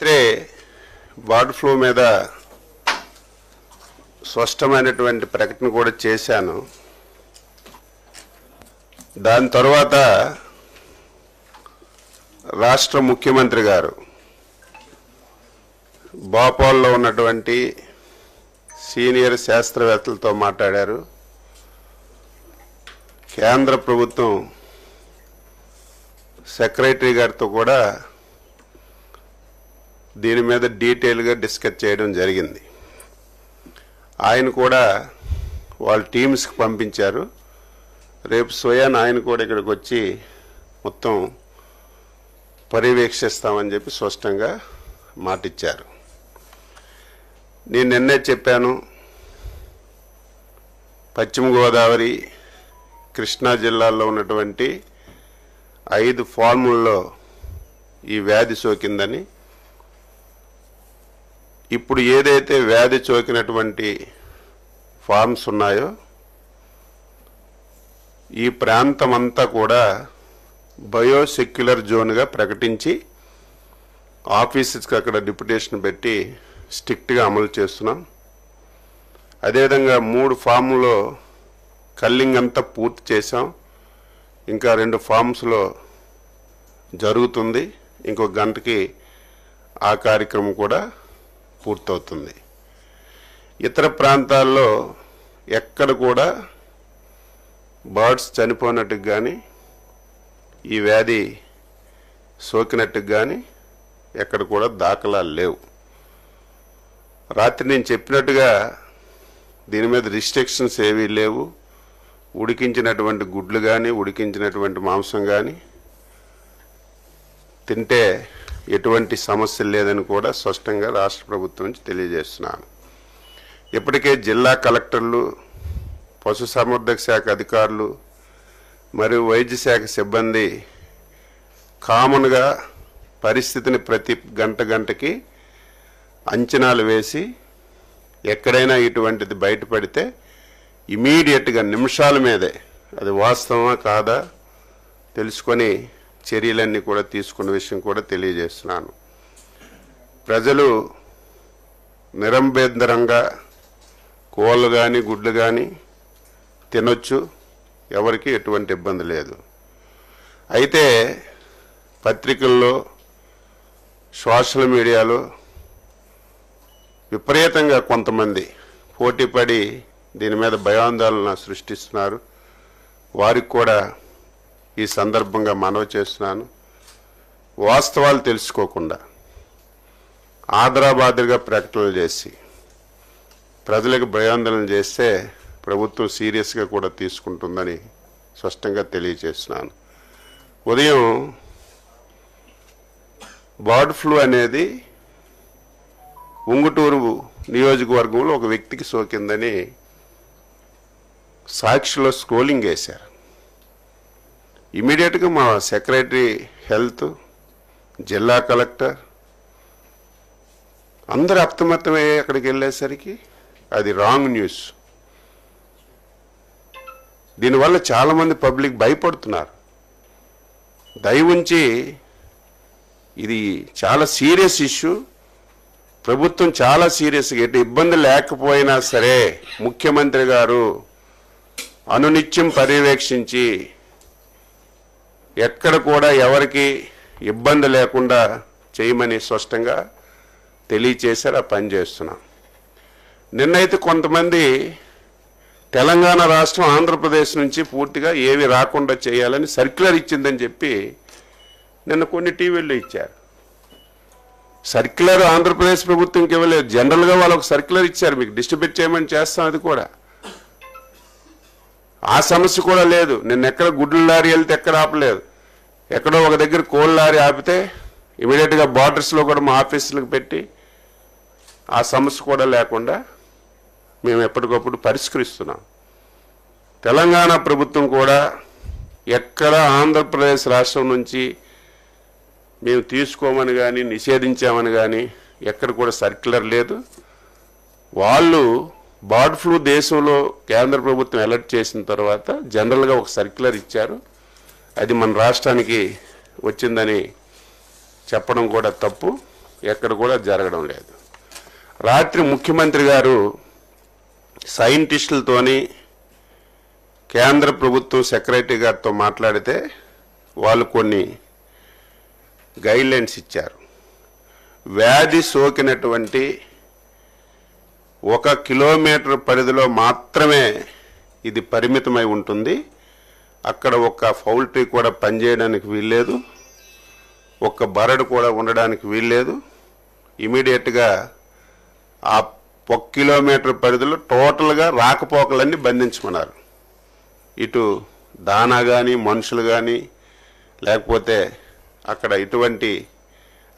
రాత్రే bird flu మీద స్పష్టమైనటువంటి ప్రకటన కూడా చేశాను. దాని తర్వాత రాష్ట్ర ముఖ్యమంత్రి గారు భోపాల్లో ఉన్నటువంటి సీనియర్ శాస్త్రవేత్తలతో మాట్లాడారు. కేంద్ర ప్రభుత్వం సెక్రటరీ గారితో కూడా దీని మీద డీటెయిల్గా డిస్కస్ చేయడం జరిగింది. ఆయన కూడా వాళ్ళ టీమ్స్కి పంపించారు. రేపు స్వయాన్ ఆయన కూడా ఇక్కడికి వచ్చి మొత్తం పర్యవేక్షిస్తామని చెప్పి స్పష్టంగా మాటిచ్చారు. నేను నిన్నే చెప్పాను, పశ్చిమ గోదావరి కృష్ణా జిల్లాల్లో ఉన్నటువంటి 5 ఫార్ముల్లో ఈ వ్యాధి సోకిందని. ఇప్పుడు ఏదైతే వ్యాధి సోకినటువంటి ఫార్మ్స్ ఉన్నాయో ఈ ప్రాంతమంతా కూడా బయోసెక్యులర్ జోన్గా ప్రకటించి ఆఫీసెస్కి అక్కడ డిప్యుటేషన్ పెట్టి స్ట్రిక్ట్గా అమలు చేస్తున్నాం. అదేవిధంగా 3 ఫామ్లో కల్లింగ్ అంతా పూర్తి చేసాం. ఇంకా 2 ఫామ్స్లో జరుగుతుంది. ఇంకో గంటకి ఆ కార్యక్రమం కూడా పూర్తవుతుంది. ఇతర ప్రాంతాల్లో ఎక్కడ కూడా బర్డ్స్ చనిపోయినట్టుకు కానీ ఈ వ్యాధి సోకినట్టుకు కానీ ఎక్కడ కూడా దాఖలాలు లేవు. రాత్రి నేను చెప్పినట్టుగా దీని మీద రిస్ట్రిక్షన్స్ ఏవీ లేవు. ఉడికించినటువంటి గుడ్లు కానీ ఉడికించినటువంటి మాంసం కానీ తింటే ఎటువంటి సమస్య లేదని కూడా స్పష్టంగా రాష్ట్ర ప్రభుత్వం నుంచి తెలియజేస్తున్నాను. ఇప్పటికే జిల్లా కలెక్టర్లు, పశుసంవర్ధక శాఖ అధికారులు మరియు వైద్య శాఖ సిబ్బంది కామన్గా పరిస్థితిని ప్రతి గంటకి అంచనాలు వేసి ఎక్కడైనా ఇటువంటిది బయటపడితే ఇమీడియట్గా నిమిషాల మీదే అది వాస్తవమా కాదా తెలుసుకొని చర్యలన్నీ కూడా తీసుకున్న విషయం కూడా తెలియజేస్తున్నాను. ప్రజలు నిరంభేందరంగా కోళ్ళు కానీ గుడ్లు కానీ తినొచ్చు, ఎవరికి ఎటువంటి ఇబ్బంది లేదు. అయితే పత్రికల్లో సోషల్ మీడియాలో విపరీతంగా కొంతమంది పోటీపడి దీని మీద భయాందోళన సృష్టిస్తున్నారు. వారికి కూడా ఈ సందర్భంగా మనవి చేస్తున్నాను. వాస్తవాలు తెలుసుకోకుండా ఆదరాబాదరిగా ప్రకటనలు చేసి ప్రజలకు భయాందోళన చేస్తే ప్రభుత్వం సీరియస్గా కూడా తీసుకుంటుందని స్పష్టంగా తెలియజేస్తున్నాను. ఉదయం బర్డ్ ఫ్లూ అనేది ఉంగుటూరు నియోజకవర్గంలో ఒక వ్యక్తికి సోకిందని సాక్షిలో స్క్రోలింగ్ వేశారు. ఇమీడియట్గా మా సెక్రటరీ హెల్త్, జిల్లా కలెక్టర్ అందరూ అప్రమత్తమయ్యే అక్కడికి వెళ్ళేసరికి అది రాంగ్ న్యూస్. దీనివల్ల చాలామంది పబ్లిక్ భయపడుతున్నారు. దయవుంచి ఇది చాలా సీరియస్ ఇష్యూ. ప్రభుత్వం చాలా సీరియస్గా ఎటు ఇబ్బంది లేకపోయినా సరే ముఖ్యమంత్రి గారు అనునిత్యం పర్యవేక్షించి ఎక్కడ కూడా ఎవరికి ఇబ్బంది లేకుండా చేయమని స్పష్టంగా తెలియచేశారు. ఆ పని చేస్తున్నాం. నిన్నైతే కొంతమంది తెలంగాణ రాష్ట్రం ఆంధ్రప్రదేశ్ నుంచి పూర్తిగా ఏవి రాకుండా చేయాలని సర్క్యులర్ ఇచ్చిందని చెప్పి నిన్న కొన్ని టీవీల్లో ఇచ్చారు. సర్క్యులర్ ఆంధ్రప్రదేశ్ ప్రభుత్వంకి ఇవ్వలేదు, జనరల్గా వాళ్ళకు సర్క్యులర్ ఇచ్చారు, మీకు డిస్ట్రిబ్యూట్ చేయమని చేస్తాం. అది కూడా ఆ సమస్య కూడా లేదు. నిన్న ఎక్కడ గుడ్ల లారీ వెళ్తే ఎక్కడ ఆపలేదు. ఎక్కడో ఒక దగ్గర కోళ్ళ లారీ ఆపితే ఇమీడియట్గా బార్డర్స్లో కూడా మా ఆఫీసులకు పెట్టి ఆ సమస్య కూడా లేకుండా మేము ఎప్పటికప్పుడు పరిష్కరిస్తున్నాం. తెలంగాణ ప్రభుత్వం కూడా ఎక్కడ ఆంధ్రప్రదేశ్ రాష్ట్రం నుంచి మేము తీసుకోమని కానీ నిషేధించామని కానీ ఎక్కడ కూడా సర్క్యులర్ లేదు. వాళ్ళు బర్డ్ ఫ్లూ దేశంలో కేంద్ర ప్రభుత్వం అలర్ట్ చేసిన తర్వాత జనరల్గా ఒక సర్క్యులర్ ఇచ్చారు. అది మన రాష్ట్రానికి వచ్చిందని చెప్పడం కూడా తప్పు. ఎక్కడ కూడా జరగడం లేదు. రాత్రి ముఖ్యమంత్రి గారు సైంటిస్టులతోని కేంద్ర ప్రభుత్వం సెక్రటరీ గారితో మాట్లాడితే వాళ్ళు కొన్ని గైడ్లైన్స్ ఇచ్చారు. వ్యాధి సోకినటువంటి 1 కిలోమీటర్ పరిధిలో మాత్రమే ఇది పరిమితమై ఉంటుంది. అక్కడ ఒక పౌల్ట్రీ కూడా పనిచేయడానికి వీల్లేదు, ఒక్క బరడు కూడా ఉండడానికి వీల్లేదు. ఇమీడియట్గా ఆ 1 కిలోమీటర్ పరిధిలో టోటల్గా రాకపోకలన్నీ బంధించమన్నారు. ఇటు దానా కానీ మనుషులు కానీ లేకపోతే అక్కడ ఇటువంటి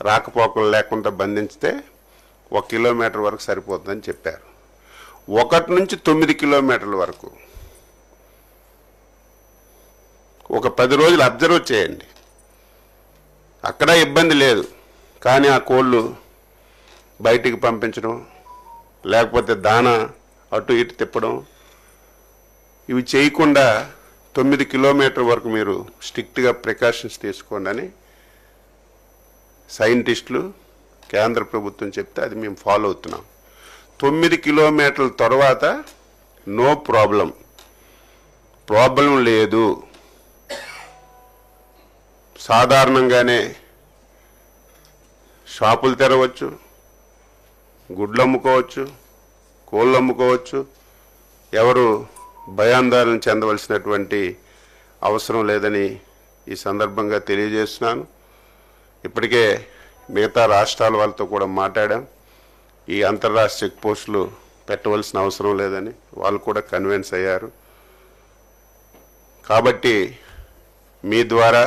రాకపోకలు లేకుండా బంధించితే 1 కిలోమీటర్ వరకు సరిపోతుందని చెప్పారు. 1 నుంచి 9 కిలోమీటర్ల వరకు ఒక 10 రోజులు అబ్జర్వ్ చేయండి. అక్కడ ఇబ్బంది లేదు, కానీ ఆ కోళ్ళు బయటికి పంపించడం లేకపోతే దానా అటు ఇటు తిప్పడం ఇవి చేయకుండా 9 కిలోమీటర్ వరకు మీరు స్ట్రిక్ట్గా ప్రికాషన్స్ తీసుకోండి అని సైంటిస్టులు కేంద్ర ప్రభుత్వం చెప్తే అది మేము ఫాలో అవుతున్నాం. 9 కిలోమీటర్ల తర్వాత నో ప్రాబ్లం లేదు, సాధారణంగానే షాపులు తెరవచ్చు, గుడ్లు అమ్ముకోవచ్చు, కోళ్ళు అమ్ముకోవచ్చు. ఎవరు భయాందోళన చెందవలసినటువంటి అవసరం లేదని ఈ సందర్భంగా తెలియజేస్తున్నాను. ఇప్పటికే మిగతా రాష్ట్రాల వాళ్ళతో కూడా మాట్లాడాం. ఈ అంతర్రాష్ట్ర చెక్ పోస్టులు పెట్టవలసిన అవసరం లేదని వాళ్ళు కూడా కన్విన్స్ అయ్యారు. కాబట్టి మీ ద్వారా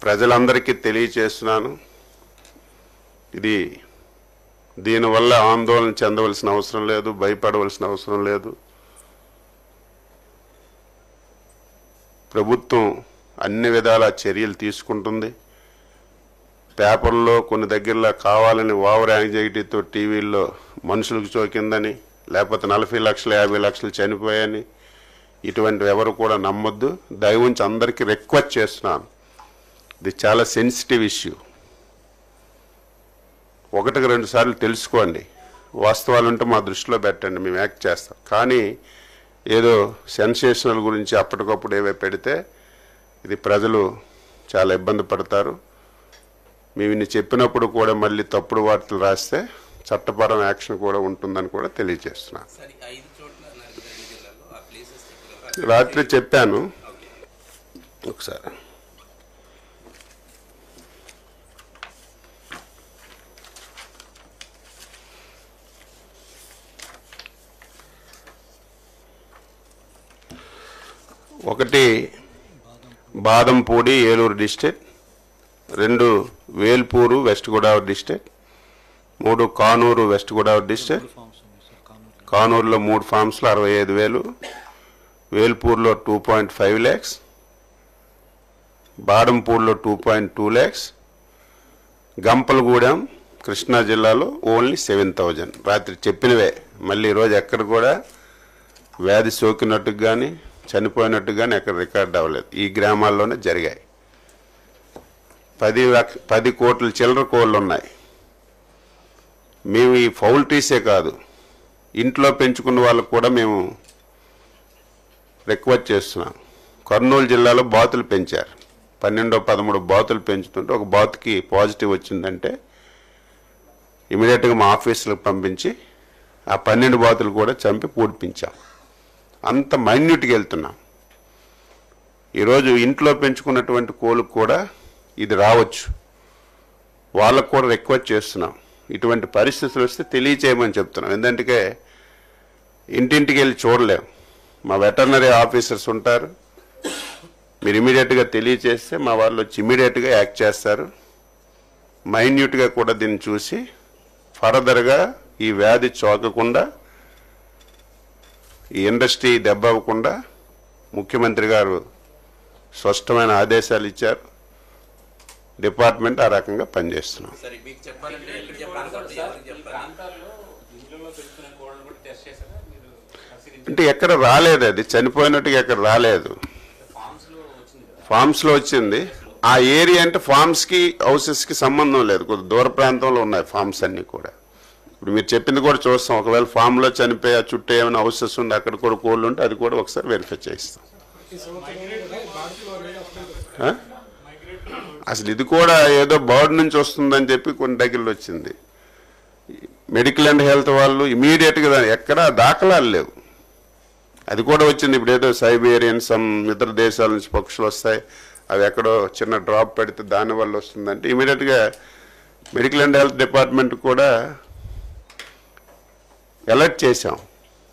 ప్రజలందరికీ తెలియచేస్తున్నాను, దీనివల్ల ఆందోళన చెందవలసిన అవసరం లేదు, భయపడవలసిన అవసరం లేదు. ప్రభుత్వం అన్ని విధాల చర్యలు తీసుకుంటుంది. పేపర్లో కొన్ని దగ్గరలో కావాలని ఓవర్ యాంగ్జైటీతో టీవీల్లో మనుషులకు సోకిందని లేకపోతే 40 లక్షలు 50 లక్షలు చనిపోయాయని ఇటువంటివి ఎవరు కూడా నమ్మొద్దు. దయవుంచి అందరికీ రిక్వెస్ట్ చేస్తున్నాను, ఇది చాలా సెన్సిటివ్ ఇష్యూ. 1-2 సార్లు తెలుసుకోండి, వాస్తవాలు ఉంటే మా దృష్టిలో పెట్టండి, మేము యాక్ట్ చేస్తాం. కానీ ఏదో సెన్సేషనల్ గురించి అప్పటికప్పుడు ఏవే పెడితే ఇది ప్రజలు చాలా ఇబ్బంది పడతారు. మేము ఇన్ని చెప్పినప్పుడు కూడా మళ్ళీ తప్పుడు వార్తలు రాస్తే చట్టపరం యాక్షన్ కూడా ఉంటుందని కూడా తెలియజేస్తున్నాను. రాత్రి చెప్పాను ఒకసారి. ఒకటి Badampudi Eluru district, 2 Velpuru West Godavari district, 3 Kanuru West Godavari district. కానూరులో 3 ఫామ్స్లో 65,000, వేల్పూర్లో 2.5 lakhs, బాదంపూడిలో 2.2 lakhs, గంపలగూడెం కృష్ణా జిల్లాలో ఓన్లీ 7,000. రాత్రి చెప్పినవే, మళ్ళీ ఈరోజు ఎక్కడ కూడా వ్యాధి సోకినట్టుకు కానీ చనిపోయినట్టు కానీ ఎక్కడ రికార్డ్ అవ్వలేదు. ఈ గ్రామాల్లోనే జరిగాయి. 10 కోట్ల చిల్లర కోళ్ళు ఉన్నాయి. మేము ఈ పౌల్ట్రీసే కాదు, ఇంట్లో పెంచుకున్న వాళ్ళకు కూడా మేము రిక్వెస్ట్ చేస్తున్నాం. కర్నూలు జిల్లాలో బాతులు పెంచారు, 12-13 బాతులు పెంచుతుంటే ఒక బాతుకి పాజిటివ్ వచ్చిందంటే ఇమీడియట్గా మా ఆఫీసులకు పంపించి ఆ 12 బాతులు కూడా చంపి పూడిపించాం. అంత మైన్యూట్గా వెళ్తున్నాం. ఈరోజు ఇంట్లో పెంచుకున్నటువంటి కోళ్ళకు కూడా ఇది రావచ్చు, వాళ్ళకు కూడా రిక్వెస్ట్ చేస్తున్నాం. ఇటువంటి పరిస్థితులు వస్తే తెలియచేయమని చెప్తున్నాం. ఎందుకంటే ఇంటింటికి వెళ్ళి చూడలేం, మా వెటర్నరీ ఆఫీసర్స్ ఉంటారు. మీరు ఇమీడియట్గా తెలియచేస్తే మా వాళ్ళు వచ్చి ఇమీడియట్గా యాక్ట్ చేస్తారు. మైన్యూట్గా కూడా దీన్ని చూసి ఫర్దర్గా ఈ వ్యాధి సోకకుండా, ఈ ఇండస్ట్రీ దెబ్బ అవ్వకుండా ముఖ్యమంత్రి గారు స్పష్టమైన ఆదేశాలు ఇచ్చారు. డిపార్ట్మెంట్ ఆ రకంగా పనిచేస్తున్నాం. అంటే ఎక్కడ రాలేదు, అది చనిపోయినట్టుగా ఎక్కడ రాలేదు. ఫామ్స్లో వచ్చింది. ఆ ఏరియా అంటే ఫార్మ్స్కి హౌసెస్కి సంబంధం లేదు, కొద్ది దూర ప్రాంతంలో ఉన్నాయి ఫార్మ్స్ అన్నీ కూడా. ఇప్పుడు మీరు చెప్పింది కూడా చూస్తాం, ఒకవేళ ఫామ్లో చనిపోయి ఆ చుట్టూ ఏమైనా హౌసెస్ ఉండి అక్కడ కూడా కోళ్ళు ఉంటే అది కూడా ఒకసారి వెరిఫై చేయిస్తాం. అసలు ఇది కూడా ఏదో బర్డ్ నుంచి వస్తుందని చెప్పి కొన్ని దగ్గరలో వచ్చింది. మెడికల్ అండ్ హెల్త్ వాళ్ళు ఇమీడియట్గా ఎక్కడా దాఖలాలు లేవు, అది కూడా వచ్చింది. ఇప్పుడు ఏదో సైబేరియన్ ఇతర దేశాల నుంచి పక్షులు వస్తాయి, అవి ఎక్కడో చిన్న డ్రాప్ పెడితే దానివల్ల వస్తుందంటే ఇమీడియట్గా మెడికల్ అండ్ హెల్త్ డిపార్ట్మెంట్ కూడా అలర్ట్ చేశాం,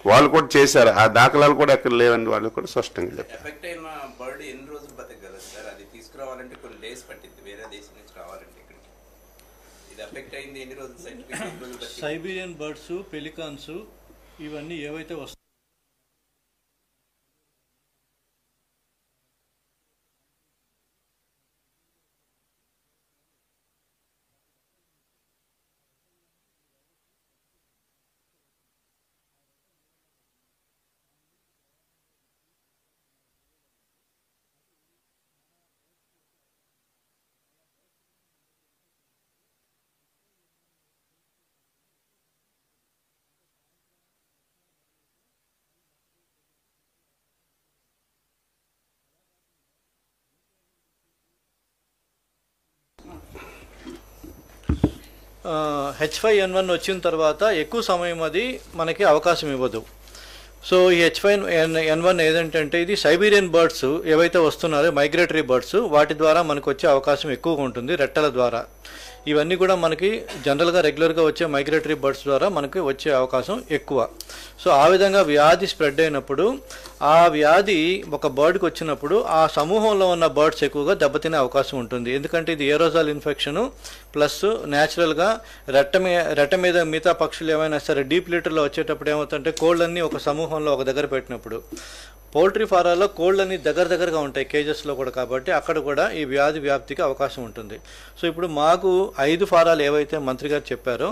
వాళ్ళు కూడా చేశారు. ఆ దాఖలాలు కూడా ఎక్కడ లేవని వాళ్ళు కూడా స్పష్టంగా చెప్పారు. ఎఫెక్ట్ అయిన బర్డ్ ఎన్ని రోజులు బతకగలదు సార్? అది తీసుకురావాలంటే కొన్ని డేస్ పట్టింది, వేరే దేశం నుంచి రావాలంటే ఇక్కడికి. ఇది ఎఫెక్ట్ అయింది ఎన్ని రోజులు? సైబీరియన్ బర్డ్స్, పెలికాన్స్ ఇవన్నీ ఏవైతే వస్తాయి H5N1 వచ్చిన తర్వాత ఎక్కువ సమయం అది మనకి అవకాశం ఇవ్వదు. సో ఈ H5N1 ఏదంటే ఇది సైబీరియన్ బర్డ్స్ ఏవైతే వస్తున్నారో మైగ్రేటరీ బర్డ్స్, వాటి ద్వారా మనకు వచ్చే అవకాశం ఎక్కువగా ఉంటుంది, రెట్టల ద్వారా. ఇవన్నీ కూడా మనకి జనరల్గా రెగ్యులర్గా వచ్చే మైగ్రేటరీ బర్డ్స్ ద్వారా మనకి వచ్చే అవకాశం ఎక్కువ. సో ఆ విధంగా వ్యాధి స్ప్రెడ్ అయినప్పుడు, ఆ వ్యాధి ఒక బర్డ్కి వచ్చినప్పుడు ఆ సమూహంలో ఉన్న బర్డ్స్ ఎక్కువగా దెబ్బతినే అవకాశం ఉంటుంది. ఎందుకంటే ఇది ఏరోజాల్ ఇన్ఫెక్షను ప్లస్ న్యాచురల్గా రెట్ట మీద మిగతా పక్షులు ఏమైనా సరే డీప్ లీటర్లో వచ్చేటప్పుడు ఏమవుతుందంటే కోళ్ళన్నీ ఒక సమూహంలో ఒక దగ్గర పెట్టినప్పుడు, పౌల్ట్రీ ఫారాల్లో కోళ్ళన్నీ దగ్గరగా ఉంటాయి కేజెస్లో కూడా, కాబట్టి అక్కడ కూడా ఈ వ్యాధి వ్యాప్తికి అవకాశం ఉంటుంది. సో ఇప్పుడు మాకు 5 ఫారాలు ఏవైతే మంత్రి గారు చెప్పారో,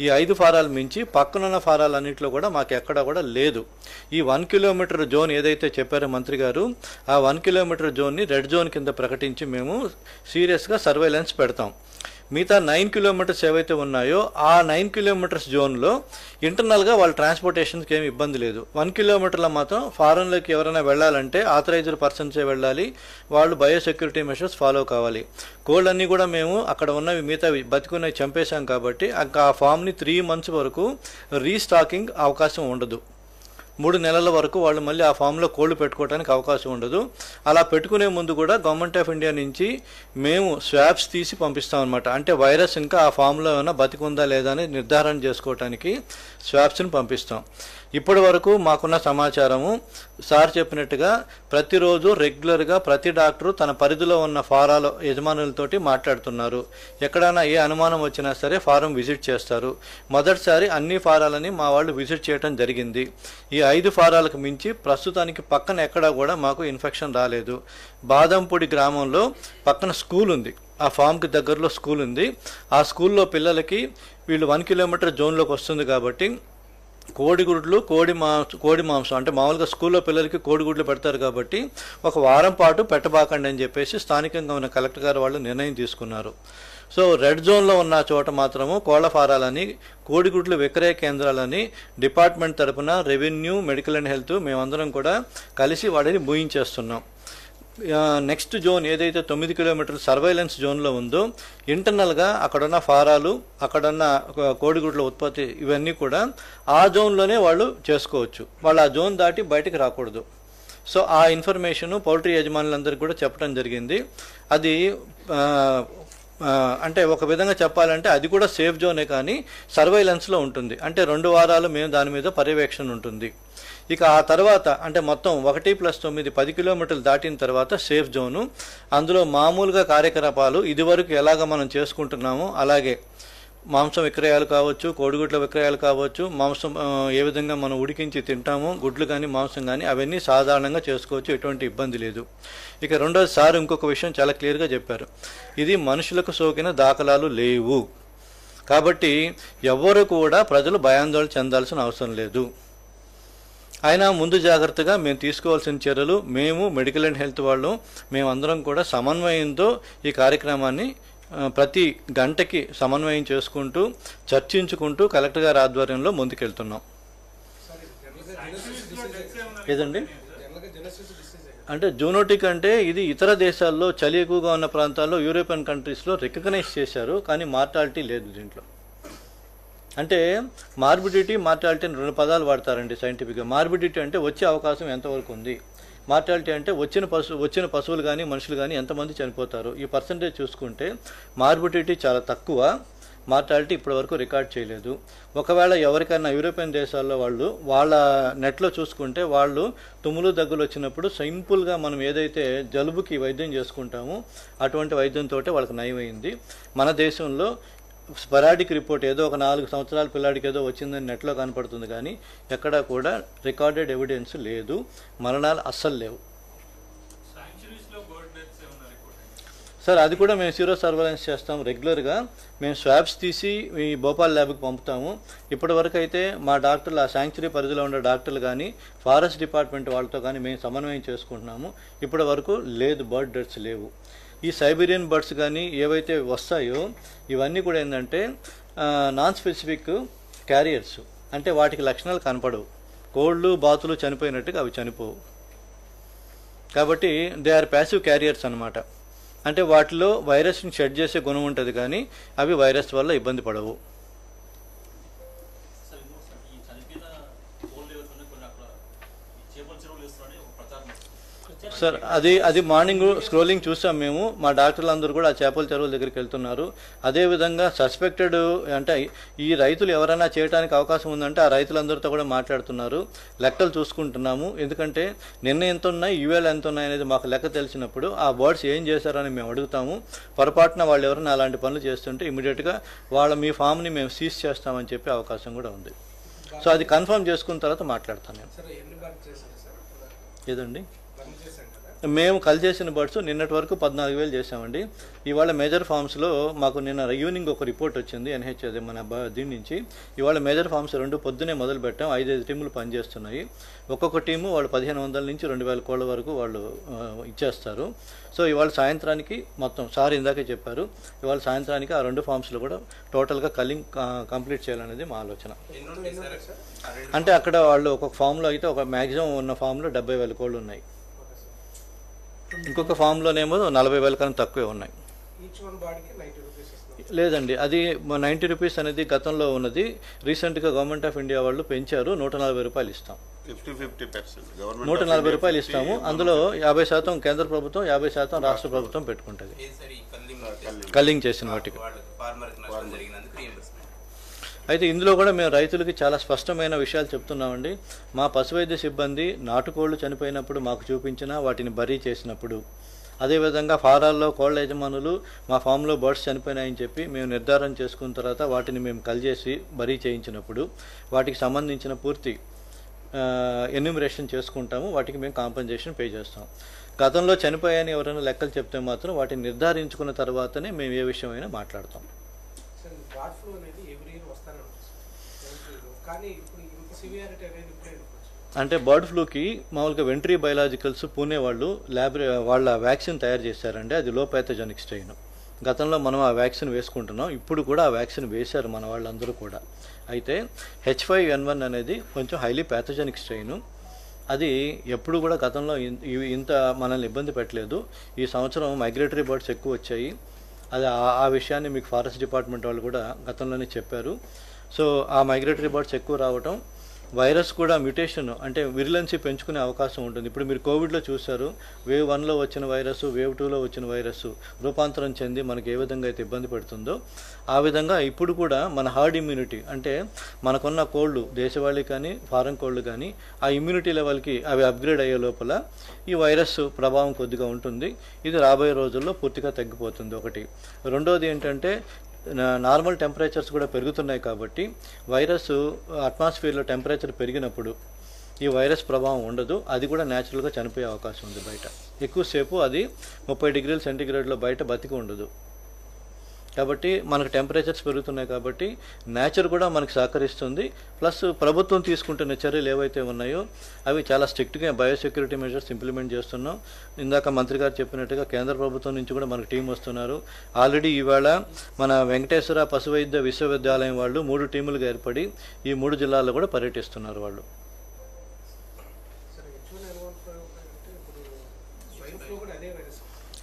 ఈ 5 ఫారాలు మించి పక్కనున్న ఫారాలన్నింటిలో కూడా మాకు ఎక్కడా కూడా లేదు. ఈ 1 కిలోమీటర్ జోన్ ఏదైతే చెప్పారో మంత్రి గారు, ఆ 1 కిలోమీటర్ జోన్ని రెడ్ జోన్ కింద ప్రకటించి మేము సీరియస్గా సర్వేలెన్స్ పెడతాం. మిగతా 9 కిలోమీటర్స్ ఏవైతే ఉన్నాయో ఆ 9 కిలోమీటర్స్ జోన్లో ఇంటర్నల్గా వాళ్ళ ట్రాన్స్పోర్టేషన్కి ఏమి ఇబ్బంది లేదు. 1 కిలోమీటర్ల మాత్రం ఫారెన్లోకి ఎవరైనా వెళ్ళాలంటే ఆథరైజ్డ్ పర్సన్సే వెళ్ళాలి, వాళ్ళు బయోసెక్యూరిటీ మెషర్స్ ఫాలో కావాలి. కోళ్ళన్నీ కూడా మేము అక్కడ ఉన్నవి మిగతా బతికున్నవి చంపేశాం కాబట్టి ఆ ఫామ్ని 3 months వరకు రీస్టాకింగ్ అవకాశం ఉండదు. 3 నెలల వరకు వాళ్ళు మళ్ళీ ఆ ఫామ్లో కోళ్ళు పెట్టుకోవడానికి అవకాశం ఉండదు. అలా పెట్టుకునే ముందు కూడా గవర్నమెంట్ ఆఫ్ ఇండియా నుంచి మేము స్వాబ్స్ తీసి పంపిస్తాం అనమాట. అంటే వైరస్ ఇంకా ఆ ఫామ్లో ఏమైనా బతికుందా లేదా అని నిర్ధారణ చేసుకోవడానికి స్వాబ్స్ని పంపిస్తాం. ఇప్పటి వరకు మాకున్న సమాచారము సార్ చెప్పినట్టుగా ప్రతిరోజు రెగ్యులర్గా ప్రతి డాక్టరు తన పరిధిలో ఉన్న ఫారాల యజమానులతోటి మాట్లాడుతున్నారు. ఎక్కడైనా ఏ అనుమానం వచ్చినా సరే ఫారం విజిట్ చేస్తారు. మొదటిసారి అన్ని ఫారాలని మా వాళ్ళు విజిట్ చేయడం జరిగింది. ఈ 5 ఫారాలకు మించి ప్రస్తుతానికి పక్కన ఎక్కడా కూడా మాకు ఇన్ఫెక్షన్ రాలేదు. బాదంపూడి గ్రామంలో పక్కన స్కూల్ ఉంది, ఆ ఫామ్కి దగ్గరలో స్కూల్ ఉంది. ఆ స్కూల్లో పిల్లలకి వీళ్ళు 1 కిలోమీటర్ జోన్లోకి వస్తుంది కాబట్టి కోడిగుడ్లు కోడి మాంసం అంటే మామూలుగా స్కూల్లో పిల్లలకి కోడిగుడ్లు పెడతారు కాబట్టి 1 వారం పాటు పెట్టబాకండి అని చెప్పేసి స్థానికంగా ఉన్న కలెక్టర్ గారు వాళ్ళు నిర్ణయం తీసుకున్నారు. సో రెడ్ జోన్లో ఉన్న చోట మాత్రము కోళ్ల ఫారాలని, కోడిగుడ్లు విక్రయ కేంద్రాలని డిపార్ట్మెంట్ తరఫున రెవెన్యూ, మెడికల్ అండ్ హెల్త్ మేమందరం కూడా కలిసి వాటిని మూయించేస్తున్నాం. నెక్స్ట్ జోన్ ఏదైతే 9 కిలోమీటర్ల సర్వైలెన్స్ జోన్లో ఉందో ఇంటర్నల్గా అక్కడున్న ఫారాలు, అక్కడున్న కోడిగుడ్ల ఉత్పత్తి ఇవన్నీ కూడా ఆ జోన్లోనే వాళ్ళు చేసుకోవచ్చు. వాళ్ళు ఆ జోన్ దాటి బయటకు రాకూడదు. సో ఆ ఇన్ఫర్మేషను పౌల్ట్రీ యజమానులందరికీ కూడా చెప్పడం జరిగింది. అది అంటే ఒక విధంగా చెప్పాలంటే అది కూడా సేఫ్ జోనే, కానీ సర్వైలెన్స్లో ఉంటుంది. అంటే 2 వారాలు మేము దాని మీద పర్యవేక్షణ ఉంటుంది. ఇక ఆ తర్వాత అంటే మొత్తం 1+9 10 కిలోమీటర్లు దాటిన తర్వాత సేఫ్ జోను. అందులో మామూలుగా కార్యకలాపాలు ఇదివరకు ఎలాగ మనం చేసుకుంటున్నామో అలాగే మాంసం విక్రయాలు కావచ్చు, కోడిగుడ్ల విక్రయాలు కావచ్చు, మాంసం ఏ విధంగా మనం ఉడికించి తింటామో గుడ్లు కానీ మాంసం కానీ అవన్నీ సాధారణంగా చేసుకోవచ్చు, ఎటువంటి ఇబ్బంది లేదు. ఇక రెండోది సార్ ఇంకొక విషయం చాలా క్లియర్గా చెప్పారు, ఇది మనుషులకు సోకిన దాఖలాలు లేవు కాబట్టి ఎవ్వరు కూడా ప్రజలు భయాందోళన చెందాల్సిన అవసరం లేదు. అయినా ముందు జాగ్రత్తగా మేము తీసుకోవాల్సిన చర్యలు, మేము మెడికల్ అండ్ హెల్త్ వాళ్ళు మేమందరం కూడా సమన్వయంతో ఈ కార్యక్రమాన్ని ప్రతి గంటకి సమన్వయం చేసుకుంటూ చర్చించుకుంటూ కలెక్టర్ గారి ఆధ్వర్యంలో ముందుకెళ్తున్నాం. ఏదండి అంటే జూనోటిక్ అంటే ఇది ఇతర దేశాల్లో చలి ఎక్కువగా ఉన్న ప్రాంతాల్లో యూరోపియన్ కంట్రీస్లో రికగ్నైజ్ చేశారు, కానీ మార్టాలిటీ లేదు దీంట్లో. అంటే మార్బిడిటీ మార్టాలిటీ అని 2 పదాలు వాడతారండి సైంటిఫిక్గా. మార్బిడిటీ అంటే వచ్చే అవకాశం ఎంతవరకు ఉంది, మార్టాలిటీ అంటే వచ్చిన పశువులు కానీ మనుషులు కానీ ఎంతమంది చనిపోతారు. ఈ పర్సంటేజ్ చూసుకుంటే మార్బిడిటీ చాలా తక్కువ, మార్టాలిటీ ఇప్పటివరకు రికార్డ్ చేయలేదు. ఒకవేళ ఎవరికైనా యూరోపియన్ దేశాల్లో వాళ్ళ నెట్లో చూసుకుంటే వాళ్ళు తుమ్ములు దగ్గులు వచ్చినప్పుడు సింపుల్గా మనం ఏదైతే జలుబుకి వైద్యం చేసుకుంటామో అటువంటి వైద్యంతో వాళ్ళకి నయమైంది. మన దేశంలో స్పరాడిక్ రిపోర్ట్ ఏదో ఒక 4 సంవత్సరాల పిల్లాడికి ఏదో వచ్చిందని నెట్లో కనపడుతుంది, కానీ ఎక్కడా కూడా రికార్డెడ్ ఎవిడెన్స్ లేదు, మరణాలు అస్సలు లేవు. సార్ అది కూడా మేము సీరో సర్వేలెన్స్ చేస్తాము రెగ్యులర్గా. మేము స్వాబ్స్ తీసి ఈ భోపాల్ ల్యాబ్కి పంపుతాము. ఇప్పటివరకు అయితే మా డాక్టర్లు, ఆ శాంక్చురీ పరిధిలో ఉండే డాక్టర్లు కానీ ఫారెస్ట్ డిపార్ట్మెంట్ వాళ్ళతో కానీ మేము సమన్వయం చేసుకుంటున్నాము. ఇప్పటి వరకు లేదు, బర్డ్ డెత్స్ లేవు. ఈ సైబీరియన్ బర్డ్స్ కానీ ఏవైతే వస్తాయో ఇవన్నీ కూడా ఏంటంటే నాన్ స్పెసిఫిక్ క్యారియర్స్, అంటే వాటికి లక్షణాలు కనపడవు. కోళ్ళు బాతులు చనిపోయినట్టుగా అవి చనిపోవు, కాబట్టి దే ఆర్ ప్యాసివ్ క్యారియర్స్ అనమాట. అంటే వాటిలో వైరస్ని షెడ్ చేసే గుణం ఉంటుంది, కానీ అవి వైరస్ వల్ల ఇబ్బంది పడవు. సార్ అది మార్నింగ్ స్క్రోలింగ్ చూసాం మేము. మా డాక్టర్లు అందరూ కూడా ఆ చేపల చెరువుల దగ్గరికి వెళ్తున్నారు. అదేవిధంగా సస్పెక్టెడ్ అంటే ఈ రైతులు ఎవరైనా చేయడానికి అవకాశం ఉందంటే ఆ రైతులందరితో కూడా మాట్లాడుతున్నారు. లెక్కలు చూసుకుంటున్నాము, ఎందుకంటే నిన్న ఎంత ఉన్నాయి ఈవేళ ఎంత ఉన్నాయి అనేది మాకు లెక్క తెలిసినప్పుడు ఆ బర్డ్స్ ఏం చేశారని మేము అడుగుతాము. పొరపాటున వాళ్ళు ఎవరైనా అలాంటి పనులు చేస్తుంటే ఇమీడియట్గా మీ ఫామ్ని మేము సీజ్ చేస్తామని చెప్పే అవకాశం కూడా ఉంది. సో అది కన్ఫర్మ్ చేసుకున్న తర్వాత మాట్లాడతాను నేను. ఏదండి మేము కల్ చేసిన బర్డ్స్ నిన్నటి వరకు 14,000 చేసామండి. ఇవాళ మేజర్ ఫార్మ్స్లో మాకు నిన్న ఈవినింగ్ ఒక రిపోర్ట్ వచ్చింది NH అదే మన దీని నుంచి. ఇవాళ మేజర్ ఫార్మ్స్ 2 పొద్దునే మొదలు పెట్టాం. 5 టీములు పనిచేస్తున్నాయి. ఒక్కొక్క టీము వాళ్ళు 1,500 నుంచి 2,000 కోళ్ళ వరకు వాళ్ళు ఇచ్చేస్తారు. సో ఇవాళ సాయంత్రానికి మొత్తం సార్ ఇందాకే చెప్పారు, ఇవాళ సాయంత్రానికి ఆ 2 ఫార్మ్స్లో కూడా టోటల్గా కల్లింగ్ కంప్లీట్ చేయాలనేది మా ఆలోచన. అంటే అక్కడ వాళ్ళు ఒక్కొక్క ఫామ్లో అయితే ఒక మ్యాక్సిమం ఉన్న ఫామ్లో 70,000 కోళ్ళు ఉన్నాయి, ఇంకొక ఫామ్లోనేమో 40,000 కన్నా తక్కువే ఉన్నాయి. లేదండి, అది 90 రూపీస్ అనేది గతంలో ఉన్నది. రీసెంట్గా గవర్నమెంట్ ఆఫ్ ఇండియా వాళ్ళు పెంచారు, 140 రూపాయలు ఇస్తాం. 140 రూపాయలు ఇస్తాము. అందులో 50% కేంద్ర ప్రభుత్వం, 50% రాష్ట్ర ప్రభుత్వం పెట్టుకుంటుంది కల్లింగ్ చేసిన వాటికి. అయితే ఇందులో కూడా మేము రైతులకి చాలా స్పష్టమైన విషయాలు చెప్తున్నామండి. మా పశువైద్య సిబ్బంది నాటుకోళ్లు చనిపోయినప్పుడు మాకు చూపించిన వాటిని బరీ చేసినప్పుడు, అదేవిధంగా ఫారాల్లో కోళ్ల యజమానులు మా ఫామ్లో బర్డ్స్ చనిపోయినాయని చెప్పి మేము నిర్ధారణ చేసుకున్న తర్వాత వాటిని మేము కలిచేసి బరీ చేయించినప్పుడు వాటికి సంబంధించిన పూర్తి ఎన్యూమరేషన్ చేసుకుంటాము. వాటికి మేము కాంపెన్సేషన్ పే చేస్తాం. గతంలో చనిపోయాయని ఎవరైనా లెక్కలు చెప్తే మాత్రం వాటిని నిర్ధారించుకున్న తర్వాతనే మేము ఏ విషయమైనా మాట్లాడతాం. అంటే బర్డ్ ఫ్లూకి మామూలుగా వెంట్రీ బయలాజికల్స్ పూణే వాళ్ళు వాళ్ళ వ్యాక్సిన్ తయారు చేశారండి. అది లో ప్యాథోజెనిక్ స్ట్రెయిన్. గతంలో మనం ఆ వ్యాక్సిన్ వేసుకుంటున్నాం, ఇప్పుడు కూడా ఆ వ్యాక్సిన్ వేశారు మన వాళ్ళందరూ కూడా. అయితే H5N1 అనేది కొంచెం హైలీ ప్యాథోజెనిక్ స్ట్రెయిన్. అది ఎప్పుడు కూడా గతంలో ఇంత మనల్ని ఇబ్బంది పెట్టలేదు. ఈ సంవత్సరం మైగ్రేటరీ బర్డ్స్ ఎక్కువ వచ్చాయి. అది ఆ విషయాన్ని మీకు ఫారెస్ట్ డిపార్ట్మెంట్ వాళ్ళు కూడా గతంలోనే చెప్పారు. సో ఆ మైగ్రేటరీ బర్డ్స్ ఎక్కువ రావటం, వైరస్ కూడా మ్యూటేషన్ అంటే విరులెన్సీ పెంచుకునే అవకాశం ఉంటుంది. ఇప్పుడు మీరు కోవిడ్లో చూశారు, వేవ్ 1లో వచ్చిన వైరస్ వేవ్ 2లో వచ్చిన వైరస్ రూపాంతరం చెంది మనకి ఏ విధంగా అయితే ఇబ్బంది పెడుతుందో ఆ విధంగా ఇప్పుడు కూడా మన హార్డ్ ఇమ్యూనిటీ అంటే మనకున్న కోళ్ళు దేశవాళీ కానీ ఫారెన్ కోళ్ళు కానీ ఆ ఇమ్యూనిటీ లెవెల్కి అవి అప్గ్రేడ్ అయ్యే లోపల ఈ వైరస్ ప్రభావం కొద్దిగా ఉంటుంది. ఇది రాబోయే రోజుల్లో పూర్తిగా తగ్గిపోతుంది. ఒకటి. రెండోది ఏంటంటే నార్మల్ టెంపరేచర్స్ కూడా పెరుగుతున్నాయి కాబట్టి వైరస్ అట్మాస్ఫియర్లో టెంపరేచర్ పెరిగినప్పుడు ఈ వైరస్ ప్రభావం ఉండదు. అది కూడా న్యాచురల్గా చనిపోయే అవకాశం ఉంది. బయట ఎక్కువసేపు అది 30 డిగ్రీల సెంటీగ్రేడ్లో బయట బతికి ఉండదు. కాబట్టి మనకు టెంపరేచర్స్ పెరుగుతున్నాయి కాబట్టి నేచర్ కూడా మనకు సహకరిస్తుంది. ప్లస్ ప్రభుత్వం తీసుకుంటున్న చర్యలు ఏవైతే ఉన్నాయో అవి చాలా స్ట్రిక్ట్గా బయోసెక్యూరిటీ మెజర్స్ ఇంప్లిమెంట్ చేస్తున్నాం. ఇందాక మంత్రి గారు చెప్పినట్టుగా కేంద్ర ప్రభుత్వం నుంచి కూడా మనకు టీం వస్తున్నారు. ఆల్రెడీ ఈవేళ మన వెంకటేశ్వర పశు వైద్య విశ్వవిద్యాలయం వాళ్ళు 3 టీములుగా ఏర్పడి ఈ 3 జిల్లాల్లో కూడా పర్యటిస్తున్నారు వాళ్ళు.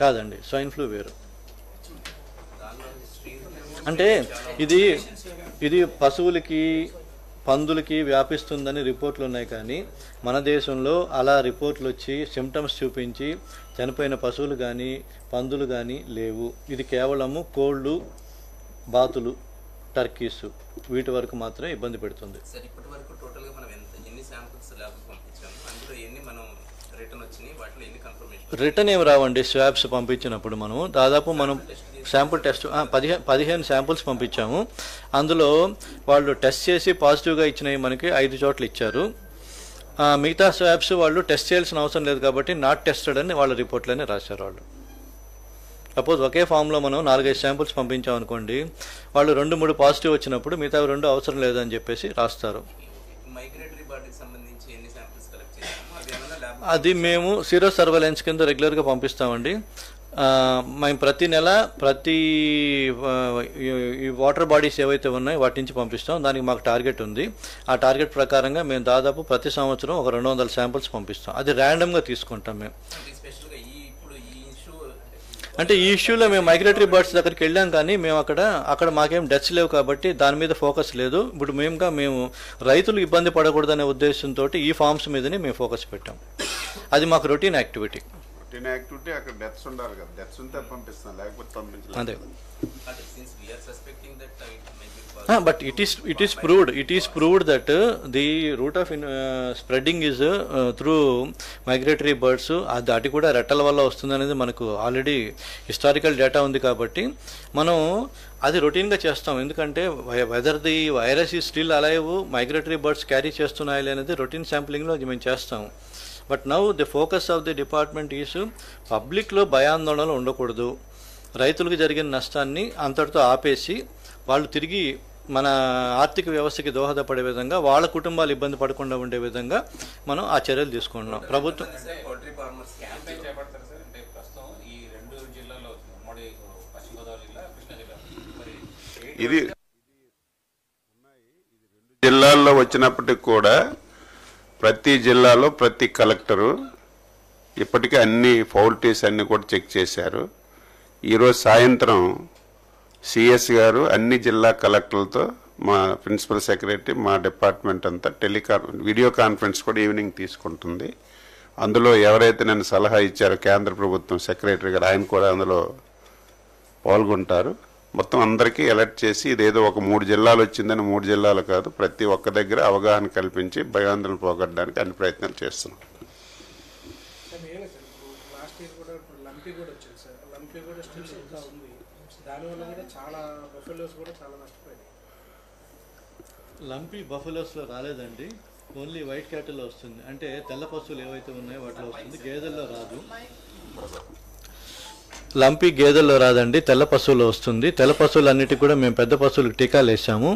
కాదండి, స్వైన్ ఫ్లూ వేరు. అంటే ఇది పశువులకి పందులకి వ్యాపిస్తుందని రిపోర్ట్లు ఉన్నాయి కానీ మన దేశంలో అలా రిపోర్ట్లు వచ్చి సిమ్టమ్స్ చూపించి చనిపోయిన పశువులు కానీ పందులు కానీ లేవు. ఇది కేవలము కోళ్ళు, బాతులు, టర్కీస్ వీటి వరకు మాత్రమే ఇబ్బంది పెడుతుంది. సార్ ఇప్పటి వరకు టోటల్గా మనం ఎన్ని శాంపుల్స్ ల్యాబ్కి పంపించాము, అందులో ఎన్ని మనం రిటర్న్ వచ్చినాయి, వాటిలో ఎన్ని కన్ఫర్మేషన్? రిటర్న్ ఏమి రావండి. స్వాబ్స్ పంపించినప్పుడు మనం శాంపుల్ టెస్ట్ 15 శాంపుల్స్ పంపించాము. అందులో వాళ్ళు టెస్ట్ చేసి పాజిటివ్గా ఇచ్చినవి మనకి 5 చోట్ల ఇచ్చారు. మిగతా స్వాబ్స్ వాళ్ళు టెస్ట్ చేయాల్సిన అవసరం లేదు కాబట్టి నాట్ టెస్టెడ్ అని వాళ్ళ రిపోర్ట్లోనే రాశారు వాళ్ళు. సపోజ్ ఒకే ఫామ్లో మనం 4-5 శాంపుల్స్ పంపించాం అనుకోండి, వాళ్ళు 2-3 పాజిటివ్ వచ్చినప్పుడు మిగతా 2 అవసరం లేదని చెప్పేసి రాస్తారు. మైగ్రేటరీ బర్డ్కి సంబంధించి ఎన్ని శాంపుల్స్ కలెక్ట్ చేసాము, అది ఏమన్నా ల్యాబ్? అది మేము సీరో సర్వేలెన్స్ కింద రెగ్యులర్గా పంపిస్తామండి. మేము ప్రతి నెల ఈ వాటర్ బాడీస్ ఏవైతే ఉన్నాయో వాటి నుంచి పంపిస్తాం. దానికి మాకు టార్గెట్ ఉంది. ఆ టార్గెట్ ప్రకారంగా మేము దాదాపు ప్రతి సంవత్సరం ఒక 200 శాంపుల్స్ పంపిస్తాం. అది ర్యాండమ్గా తీసుకుంటాం మేము. అంటే ఈ ఇష్యూలో మేము మైగ్రేటరీ బర్డ్స్ దగ్గరికి వెళ్ళాం కానీ మేము అక్కడ మాకేం డెత్స్ లేవు కాబట్టి దాని మీద ఫోకస్ లేదు. ఇప్పుడు మేము రైతులు ఇబ్బంది పడకూడదనే ఉద్దేశంతో ఈ ఫార్మ్స్ మీదనే మేము ఫోకస్ పెట్టాం. అది మాకు రొటీన్ యాక్టివిటీ. అక్కడ డెత్స్ ఉండాలి కదా, డెత్స్ ఉంటే పంపిస్తాం, లేకపోతే పంపించలేదు. అదే. But But it is proved that the route of spreading is through migratory birds. అది కూడా రెట్టల వల్ల వస్తుంది అనేది మనకు ఆల్రెడీ హిస్టారికల్ డేటా ఉంది కాబట్టి మనం అది రొటీన్గా చేస్తాం. ఎందుకంటే వెదర్ ది వైరస్ ఈ still alive, migratory birds carry చేస్తున్నాయి అనేది రొటీన్ శాంప్లింగ్లో మేము చేస్తాం. But now the focus of the department is పబ్లిక్లో భయాందోళనలు ఉండకూడదు. రైతులకు జరిగిన నష్టాన్ని అంతటితో ఆపేసి వాళ్ళు తిరిగి మన ఆర్థిక వ్యవస్థకి దోహదపడే విధంగా, వాళ్ళ కుటుంబాలు ఇబ్బంది పడకుండా ఉండే విధంగా మనం ఆ చర్యలు తీసుకుంటున్నాం. ప్రభుత్వం ఇది జిల్లాల్లో వచ్చినప్పటికి కూడా ప్రతి జిల్లాలో ప్రతి కలెక్టరు ఇప్పటికే అన్ని ఫౌల్టీస్ అన్ని కూడా చెక్ చేశారు. ఈరోజు సాయంత్రం సిఎస్ గారు అన్ని జిల్లా కలెక్టర్లతో, మా ప్రిన్సిపల్ సెక్రటరీ, మా డిపార్ట్మెంట్ అంతా వీడియో కాన్ఫరెన్స్ కూడా ఈవినింగ్ తీసుకుంటుంది. అందులో ఎవరైతే నన్ను సలహా ఇచ్చారో కేంద్ర ప్రభుత్వం సెక్రటరీ గారు, ఆయన కూడా అందులో పాల్గొంటారు. మొత్తం అందరికీ అలర్ట్ చేసి ఇదేదో ఒక 3 జిల్లాలు వచ్చిందని 3 జిల్లాలు కాదు, ప్రతి ఒక్క దగ్గర అవగాహన కల్పించి భయాందోళన పోగొట్టడానికి అన్ని ప్రయత్నాలు చేస్తున్నాం. లంపీ బఫెలోస్లో రాలేదండి, ఓన్లీ వైట్ క్యాటిల్లో వస్తుంది. అంటే తెల్ల పశువులు ఏవైతే ఉన్నాయో వాటిలో వస్తుంది, గేదెల్లో రాదు. లంపీ గేదెల్లో రాదండి, తెల్ల పశువుల్లో వస్తుంది. తెల్ల పశువులన్నిటికీ కూడా మేము పెద్ద పశువులకు టీకాలు వేసాము.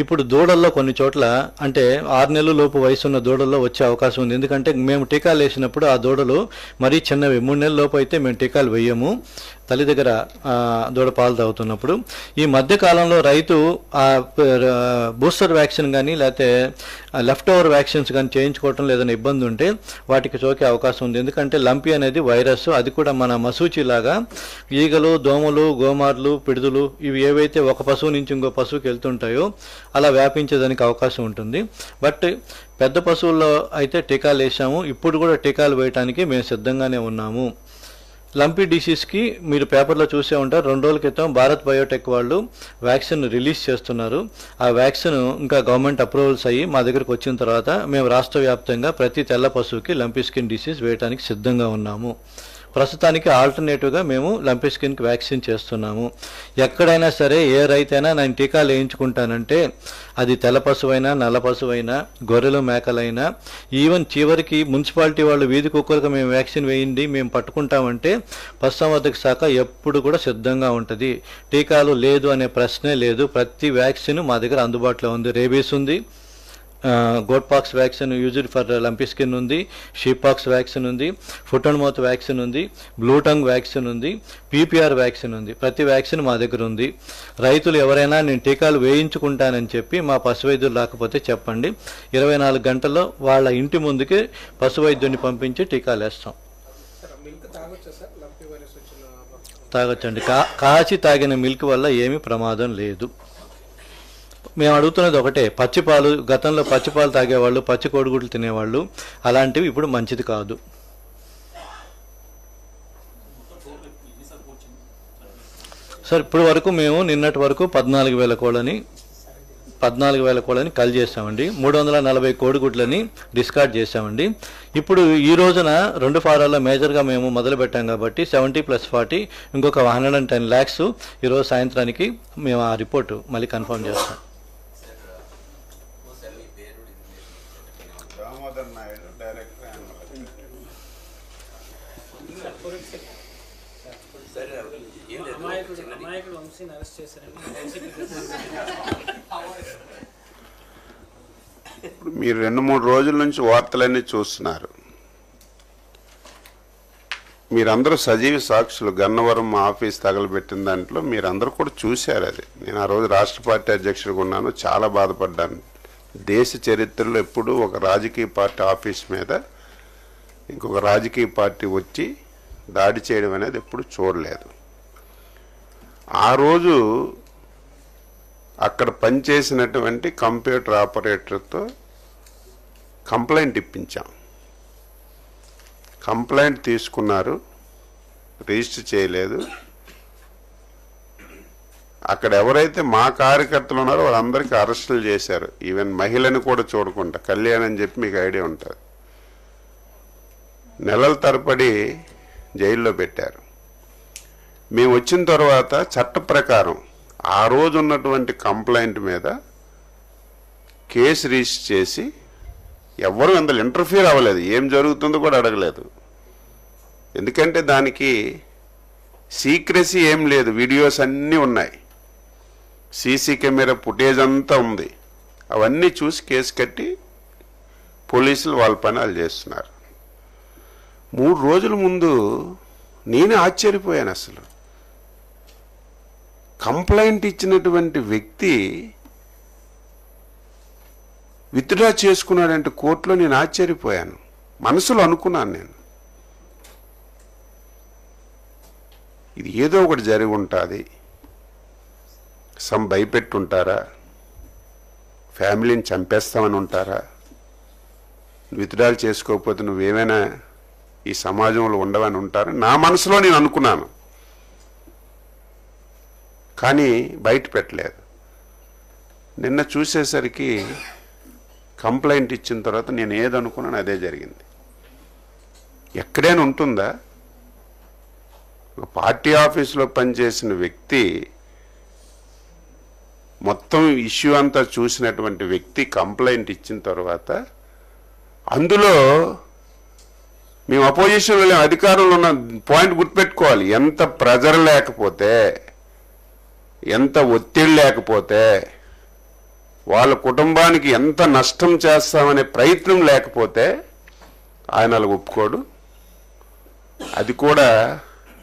ఇప్పుడు దూడల్లో కొన్ని చోట్ల అంటే 6 నెలల లోపు వయసు ఉన్న దూడల్లో వచ్చే అవకాశం ఉంది. ఎందుకంటే మేము టీకాలు వేసినప్పుడు ఆ దూడలు మరీ చిన్నవి, 3 నెలల లోపు అయితే మేము టీకాలు వేయము తల్లి దగ్గర దూడ పాలు తాగుతున్నప్పుడు. ఈ మధ్యకాలంలో రైతు బూస్టర్ వ్యాక్సిన్ కానీ లేకపోతే లెఫ్ట్ ఓవర్ వ్యాక్సిన్స్ కానీ చేయించుకోవటం లేదని ఇబ్బంది ఉంటే వాటికి సోకే అవకాశం ఉంది. ఎందుకంటే లంపీ అనేది వైరస్, అది కూడా మన మసూచిలాగా ఈగలు, దోమలు, గోమార్లు, పిడుదులు ఇవి ఏవైతే ఒక పశువు నుంచి ఇంకో పశువుకి వెళ్తుంటాయో అలా వ్యాపించేదానికి అవకాశం ఉంటుంది. బట్ పెద్ద పశువుల్లో అయితే టీకాలు వేసాము. ఇప్పుడు కూడా టీకాలు వేయడానికి మేము సిద్ధంగానే ఉన్నాము. లంపీ డిసీజ్కి మీరు పేపర్లో చూసే ఉంటారు, 2 రోజుల క్రితం భారత్ బయోటెక్ వాళ్ళు వ్యాక్సిన్ రిలీజ్ చేస్తున్నారు. ఆ వ్యాక్సిన్ ఇంకా గవర్నమెంట్ అప్రూవల్స్ అయ్యి మా దగ్గరకు వచ్చిన తర్వాత మేము రాష్ట్ర వ్యాప్తంగా ప్రతి తెల్ల పశువుకి లంపీ స్కిన్ డిసీజ్ వేయడానికి సిద్ధంగా ఉన్నాము. ప్రస్తుతానికి ఆల్టర్నేటివ్గా మేము లంపీ స్కిన్కి వ్యాక్సిన్ చేస్తున్నాము. ఎక్కడైనా సరే ఏ రైతైనా నేను టీకాలు వేయించుకుంటానంటే అది తెల్ల పశువైనా నల్ల పశువైనా గొర్రెలు మేకలైనా ఈవెన్ చివరికి మున్సిపాలిటీ వాళ్ళు వీధి కుక్కలకు మేము వ్యాక్సిన్ వేయండి మేము పట్టుకుంటామంటే పశుసంవర్ధక శాఖ ఎప్పుడు కూడా సిద్ధంగా ఉంటుంది. టీకాలు లేదు అనే ప్రశ్నే లేదు. ప్రతి వ్యాక్సిన్ మా దగ్గర అందుబాటులో ఉంది. రేబీస్ ఉంది, goat pox vaccine used for lumpy skin ఉంది, షీప్ పాక్స్ వ్యాక్సిన్ ఉంది, ఫుట్ అండ్ మౌత్ వ్యాక్సిన్ ఉంది, బ్లూ టంగ్ వ్యాక్సిన్ ఉంది, పీపీఆర్ వ్యాక్సిన్ ఉంది. ప్రతి వ్యాక్సిన్ మా దగ్గర ఉంది. రైతులు ఎవరైనా నేను టీకాలు వేయించుకుంటానని చెప్పి మా పశు వైద్యులు రాకపోతే చెప్పండి. 24 గంటల్లో వాళ్ళ ఇంటి ముందుకి పశు వైద్యుని పంపించి టీకాలు వేస్తాం. తాగొచ్చండి. కాచి తాగిన మిల్క్ వల్ల ఏమీ ప్రమాదం లేదు. మేము అడుగుతున్నది ఒకటే, పచ్చిపాలు గతంలో పచ్చిపాలు తాగేవాళ్ళు, పచ్చి కోడిగుడ్లు తినేవాళ్ళు, అలాంటివి ఇప్పుడు మంచిది కాదు. సార్ ఇప్పుడు వరకు మేము నిన్నటి వరకు 14,000 కోళ్ళని కల్ చేసామండి. 340 కోడిగుడ్లని డిస్కార్డ్ చేసామండి. ఇప్పుడు ఈ రోజున 2 ఫారాల్లో మేజర్గా మేము మొదలు పెట్టాం కాబట్టి 70+40 ఇంకొక 110 lakhs ఈరోజు సాయంత్రానికి మేము ఆ రిపోర్టు మళ్ళీ కన్ఫర్మ్ చేస్తాం. ఇప్పుడు మీరు 2-3 రోజుల నుంచి వార్తలన్నీ చూస్తున్నారు. మీరందరూ సజీవ సాక్షులు. గన్నవరం ఆఫీస్ తగలబెట్టిన దాంట్లో మీరందరూ కూడా చూశారు. అది నేను ఆ రోజు రాష్ట్ర పార్టీ అధ్యక్షుడిగా ఉన్నాను, చాలా బాధపడ్డాను. దేశ చరిత్రలో ఎప్పుడూ ఒక రాజకీయ పార్టీ ఆఫీస్ మీద ఇంకొక రాజకీయ పార్టీ వచ్చి దాడి చేయడం అనేది ఎప్పుడు చూడలేదు. ఆ రోజు అక్కడ పనిచేసినటువంటి కంప్యూటర్ ఆపరేటర్తో కంప్లైంట్ ఇప్పించాం. కంప్లైంట్ తీసుకున్నారు, రిజిస్టర్ చేయలేదు. అక్కడ ఎవరైతే మా కార్యకర్తలు ఉన్నారో వాళ్ళందరికీ అరెస్టులు చేశారు. ఈవెన్ మహిళని కూడా చూడకుండా. కళ్యాణ్ అని చెప్పి మీకు ఐడియా ఉంటుంది. నెలల తరబడి జైల్లో పెట్టారు. మేము వచ్చిన తర్వాత చట్ట ప్రకారం ఆ రోజు ఉన్నటువంటి కంప్లైంట్ మీద కేసు రిజిస్టర్ చేసి ఎవరు అందులో ఇంటర్ఫియర్ అవ్వలేదు, ఏం జరుగుతుందో కూడా అడగలేదు. ఎందుకంటే దానికి సీక్రెసీ ఏం లేదు. వీడియోస్ అన్నీ ఉన్నాయి, సీసీ కెమెరా ఫుటేజ్ అంతా ఉంది. అవన్నీ చూసి కేసు కట్టి పోలీసులు వాళ్ళ పని వాళ్ళు చేస్తున్నారు. 3 రోజుల ముందు నేనే ఆశ్చర్యపోయాను. అసలు కంప్లైంట్ ఇచ్చినటువంటి వ్యక్తి విత్డ్రా చేసుకున్నాడంటే కోర్టులో నేను ఆశ్చర్యపోయాను. మనసులో అనుకున్నాను నేను, ఇది ఏదో ఒకటి జరిగి ఉంటుంది. భయపెట్టుంటారా, ఫ్యామిలీని చంపేస్తామని ఉంటారా, విత్డ్రాలు చేసుకోకపోతే నువ్వేమైనా ఈ సమాజంలో ఉండవని ఉంటారా, నా మనసులో నేను అనుకున్నాను. కానీ బయట పెట్టలేదు. నిన్న చూసేసరికి కంప్లైంట్ ఇచ్చిన తర్వాత నేను ఏదనుకున్నాను అదే జరిగింది. ఎక్కడైనా ఉంటుందా? ఒక పార్టీ ఆఫీసులో పనిచేసిన వ్యక్తి, మొత్తం ఇష్యూ అంతా చూసినటువంటి వ్యక్తి కంప్లైంట్ ఇచ్చిన తర్వాత అందులో మేము అపోజిషన్లో అధికారంలో ఉన్న పాయింట్ గుర్తుపెట్టుకోవాలి. ఎంత ప్రెజర్ లేకపోతే, ఎంత ఒత్తిడి లేకపోతే, వాళ్ళ కుటుంబానికి ఎంత నష్టం చేస్తామనే ప్రయత్నం లేకపోతే ఆయన అలా ఒప్పుకోడు. అది కూడా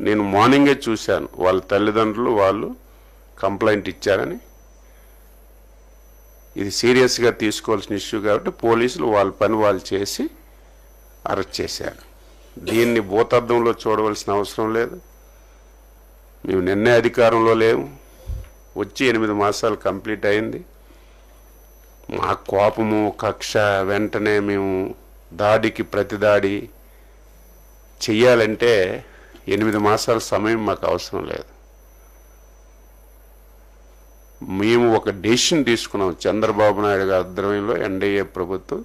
నేను మార్నింగే చూశాను. వాళ్ళ తల్లిదండ్రులు వాళ్ళు కంప్లైంట్ ఇచ్చారని. ఇది సీరియస్గా తీసుకోవాల్సిన ఇష్యూ కాబట్టి పోలీసులు వాళ్ళ పని వాళ్ళు చేసి అరెస్ట్ చేశారు. దీన్ని భూతద్దంలో చూడవలసిన అవసరం లేదు. మేము నిన్నే అధికారంలో లేము, వచ్చి 8 మాసాలు కంప్లీట్ అయింది. మా కోపము కక్ష వెంటనే మేము దాడికి ప్రతిదాడి చెయ్యాలంటే 8 మాసాల సమయం మాకు అవసరం లేదు. మేము ఒక డెసిషన్ తీసుకున్నాం. చంద్రబాబు నాయుడు గారి ఆధ్వర్యంలో ఎన్డీఏ ప్రభుత్వం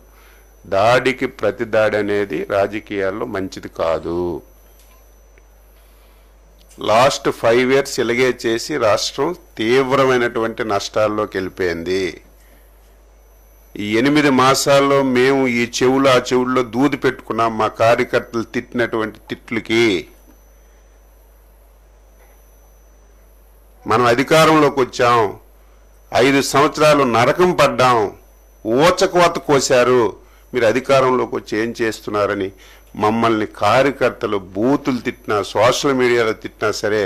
దాడికి ప్రతిదాడి అనేది రాజకీయాల్లో మంచిది కాదు. లాస్ట్ 5 years ఇలాగే చేసి రాష్ట్రం తీవ్రమైనటువంటి నష్టాల్లోకి వెళ్ళిపోయింది. ఈ 8 మాసాల్లో మేము ఈ చెవులు ఆ చెవుల్లో దూది పెట్టుకున్నాం మా కార్యకర్తలు తిట్టినటువంటి తిట్లకి. మనం అధికారంలోకి వచ్చాం, 5 సంవత్సరాలు నరకం పడ్డాం, ఊచకోత కోశారు, మీరు అధికారంలోకి వచ్చి ఏం చేస్తున్నారని మమ్మల్ని కార్యకర్తలు బూతులు తిట్టినా సోషల్ మీడియాలో తిట్టినా సరే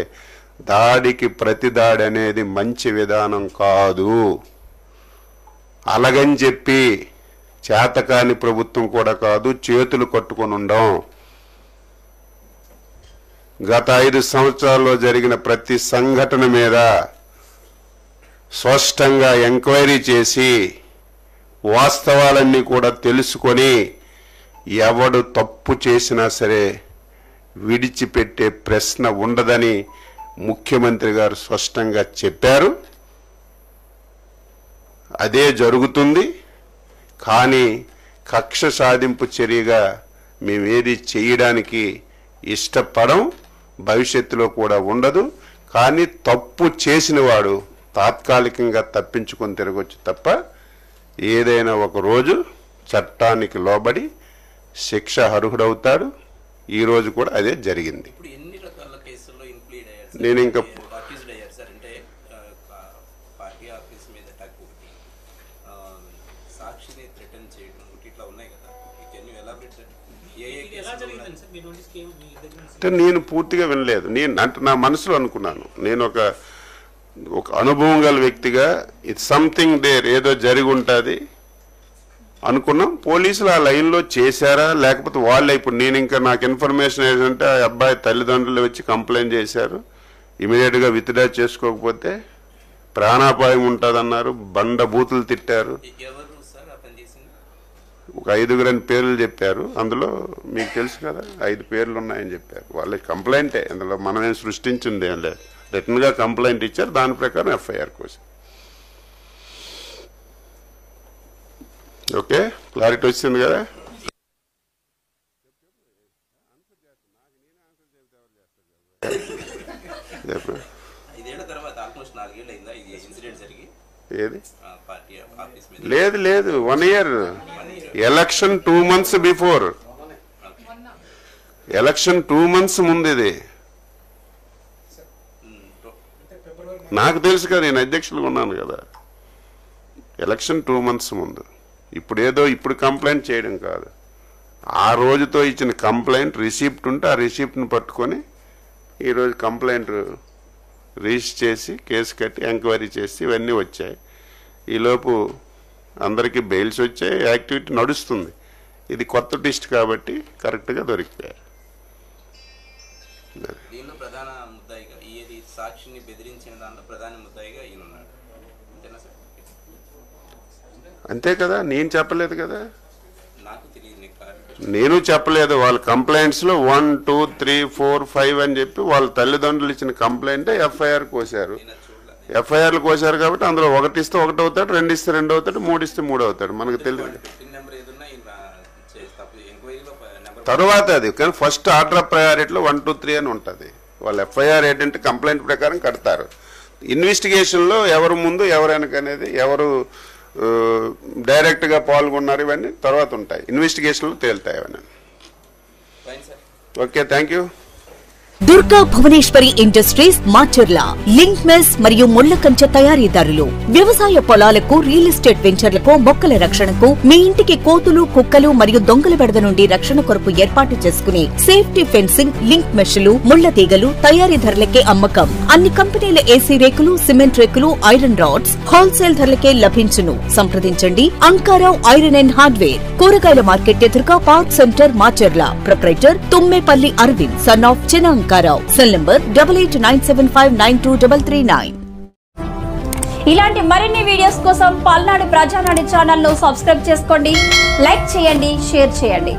దాడికి ప్రతి దాడి అనేది మంచి విధానం కాదు. అలాగని చెప్పి చేతకాని ప్రభుత్వం కూడా కాదు, చేతులు కట్టుకొని ఉండం. గత 5 సంవత్సరాల్లో జరిగిన ప్రతి సంఘటన మీద స్పష్టంగా ఎంక్వైరీ చేసి వాస్తవాలన్నీ కూడా తెలుసుకొని ఎవడు తప్పు చేసినా సరే విడిచిపెట్టే ప్రశ్న ఉండదని ముఖ్యమంత్రి గారు స్పష్టంగా చెప్పారు. అదే జరుగుతుంది. కానీ కక్ష సాధింపు చర్యగా మేమేది చేయడానికి ఇష్టపడం, భవిష్యత్తులో కూడా ఉండదు. కానీ తప్పు చేసిన వాడు తాత్కాలికంగా తప్పించుకొని తిరగొచ్చు తప్ప ఏదైనా ఒక రోజు చట్టానికి లోబడి శిక్ష అర్హుడవుతాడు. ఈ రోజు కూడా అదే జరిగింది. నేను ఇంకా నేను పూర్తిగా వినలేదు. అంటే నా మనసులో అనుకున్నాను, నేను ఒక అనుభవం గల వ్యక్తిగా ఇట్స్ సంథింగ్ దేర్, ఏదో జరిగి ఉంటుంది అనుకున్నాం. పోలీసులు ఆ లైన్లో చేశారా లేకపోతే వాళ్ళే. ఇప్పుడు నేను ఇంకా నాకు ఇన్ఫర్మేషన్ ఏంటంటే ఆ అబ్బాయి తల్లిదండ్రులు వచ్చి కంప్లైంట్ చేశారు, ఇమీడియట్గా విత్డ్రా చేసుకోకపోతే ప్రాణాపాయం ఉంటుందన్నారు, బండ బూతులు తిట్టారు. ఒక 5 పేర్లు చెప్పారు. అందులో మీకు తెలుసు కదా 5 పేర్లు ఉన్నాయని చెప్పారు. వాళ్ళకి కంప్లైంటే, అందులో మనమేం సృష్టించింది ఏం లేదు. రిటర్న్గా కంప్లైంట్ ఇచ్చారు, దాని ప్రకారం ఎఫ్ఐఆర్ కోసం. ఓకే, క్లారిటీ వచ్చింది కదా. ఏది లేదు 1 year. Election 2 months before, election 2 months ముందు. ఇది నాకు తెలుసు కదా, నేను అధ్యక్షులుగా ఉన్నాను కదా. ఎలక్షన్ 2 months ముందు. ఇప్పుడు కంప్లైంట్ చేయడం కాదు, ఆ రోజుతో ఇచ్చిన కంప్లైంట్ రిసిప్ట్ ఉంటే ఆ రిసిప్ట్ని పట్టుకొని ఈరోజు కంప్లైంట్ రిజిస్టర్ చేసి కేసు కట్టి ఎంక్వైరీ చేసి ఇవన్నీ వచ్చాయి. ఈలోపు అందరికీ బెయిల్స్ వచ్చాయి, యాక్టివిటీ నడుస్తుంది. ఇది కొత్త లిస్ట్ కాబట్టి కరెక్ట్గా దొరికిపోయారు. అంతే కదా, నేను చెప్పలేదు కదా, నేను చెప్పలేదు. వాళ్ళ కంప్లైంట్స్లో 1, 2, 3, 4, 5 అని చెప్పి వాళ్ళ తల్లిదండ్రులు ఇచ్చిన కంప్లైంట్ ఎఫ్ఐఆర్ కోశారు. ఎఫ్ఐఆర్లు కోశారు కాబట్టి అందులో 1 ఇస్తే 1 అవుతాడు, 2 ఇస్తే 2 అవుతాడు, 3 ఇస్తే 3 అవుతాడు. మనకు తెలియదు తర్వాత అది. కానీ ఫస్ట్ ఆర్డర్ ఆఫ్ ప్రయారిటీలో 1, 2, 3 అని ఉంటుంది. వాళ్ళు ఎఫ్ఐఆర్ ఏంటంటే కంప్లైంట్ ప్రకారం కడతారు. ఇన్వెస్టిగేషన్లో ఎవరు ముందు ఎవరు వెనకనేది, ఎవరు డైరెక్ట్గా పాల్గొన్నారు, ఇవన్నీ తర్వాత ఉంటాయి. ఇన్వెస్టిగేషన్లో తేలుతాయి అవన్నీ. Okay, thank you. Durga Bhuvaneshwari industries Macharla link mesh మరియు ముళ్ల కంచె తయారీదారులు. వ్యవసాయ పొలాలకు, రియల్ ఎస్టేట్ వెంచర్లకు, మొక్కల రక్షణకు, మీ ఇంటికి కోతులు, కుక్కలు మరియు దొంగల బెడద నుండి రక్షణ కొరకు ఏర్పాటు చేసుకునే సేఫ్టీ ఫెన్సింగ్, లింక్ మెష్లు, ముళ్ల తీగలు తయారీ ధరలకే అమ్మకం. అన్ని కంపెనీల ఏసీ రేకులు, సిమెంట్ రేకులు, ఐరన్ రాడ్స్ హోల్సేల్ ధరలకే లభించును. సంప్రదించండి అంకారావు ఐరన్ అండ్ హార్డ్వేర్, కూరగాయల మార్కెట్ ఎదురుగా park centre, Macharla. Proprietor Tummepalli Aravind, son of Chinna cell number 8897592339. ఇలాంటి మరిన్ని వీడియోస్ కోసం పల్నాడు ప్రజానాడి ఛానల్ ను సబ్స్క్రైబ్ చేసుకోండి, లైక్ చేయండి, షేర్ చేయండి.